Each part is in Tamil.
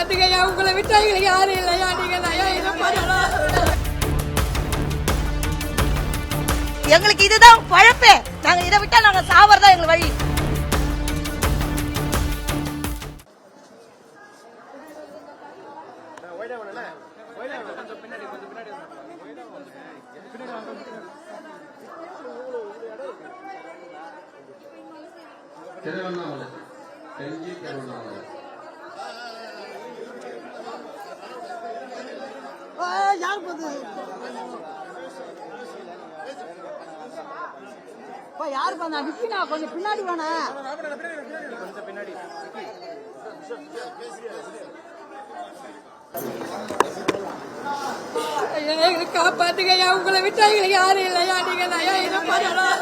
காப்பாத்துங்கய்யா, உங்களை விட்டா எங்களுக்கு யாரும் இல்லையா, நீங்க ஐயா இதை பண்ணலாம். எங்களுக்கு இதுதான் பழப்பே. நாங்க இதை விட்டா நாங்க சாவறதா எங்களுக்கு வழி. யாரு பண்ணா விக்கினா கொஞ்சம் பின்னாடி வேணா எங்களை காப்பாத்துங்கய்யா, உங்களை விட்டா எங்களுக்கு யாரும் இல்லையா, நீங்க ஐயா இதை பண்ணலாம்.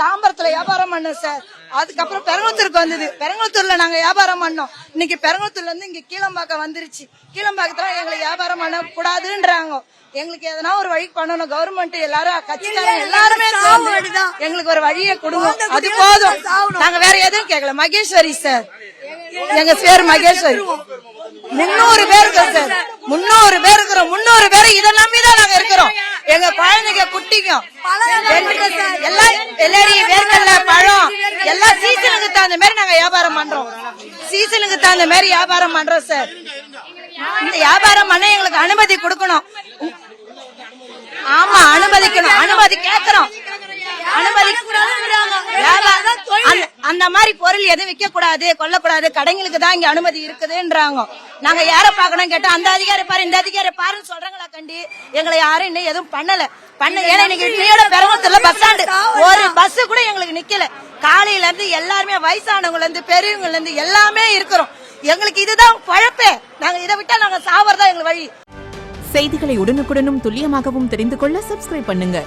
தாம்பரத்துல வியாபாரம் பண்ணோம் சார். அதுக்கப்புறம் பெரங்கத்தூருக்கு வந்தது. பெரங்கத்தூர்ல நாங்க வியாபாரம் பண்ணோம். இன்னைக்கு பெரங்கத்தூர்ல இருந்து இங்க கீழம்பாக்கம் வந்துருச்சு. கீழம்பாக்கத்துல எங்களுக்கு வியாபாரம் பண்ண கூடாதுன்றாங்க. எங்களுக்கு எதனா ஒரு வழி பண்ணணும். கவர்மெண்ட் எல்லாரும் கட்சிக்காரங்க எல்லாருமே எங்களுக்கு ஒரு வழியை கொடுங்க, அது போதும். நாங்க வேற எதுவும் கேட்கல. மகேஸ்வரி சார், எங்க பேர் மகேஸ்வரி. 300 பேர் இருக்கோம் சார். 300 பேர் இருக்கிறோம். 300 பேர் இதை நம்பிதான் நாங்க இருக்கிறோம். எங்க குழந்தைங்க குட்டிக்கும் எல்லாரையும் வேர்க்கல்ல பழம் எல்லாம் சீசனுக்கு தகுந்த மாதிரி நாங்க வியாபாரம் பண்றோம். சீசனுக்கு தகுந்த மாதிரி வியாபாரம் பண்றோம் சார். இந்த வியாபாரம் பண்ண எங்களுக்கு அனுமதி கொடுக்கணும். ஆமா, அனுமதிக்கணும். அனுமதி கேட்கிறோம். அந்த மாதிரி பொருள் எதுவும் விற்க கூடாது, கொல்லக்கூடாது, கடைங்களுக்கு தான் இங்க அனுமதி இருக்குதுன்றாங்க. நாங்க யார பாக்கணும் கேட்டா அந்த அதிகாரி பாரு இந்த அதிகாரி பாருன்னு சொல்றாங்களா கண்டி. எங்களை யாரும் இன்னும் எதுவும் பண்ணல. ஏன்னா இன்னைக்கு பெருமத்தூர்ல பஸ் ஸ்டாண்டு ஒரு பஸ் கூட எங்களுக்கு நிக்கல. காலையில இருந்து எல்லாருமே வயசானவங்கல இருந்து பெரியவங்கல இருந்து எல்லாமே இருக்கிறோம். எங்களுக்கு இதுதான் பழப்பே. நாங்க இதை விட்டா நாங்க சாவறதா எங்களுக்கு வழி. செய்திகளை உடனுக்குடனும் துல்லியமாகவும் தெரிந்து கொள்ள சப்ஸ்கிரைப் பண்ணுங்க.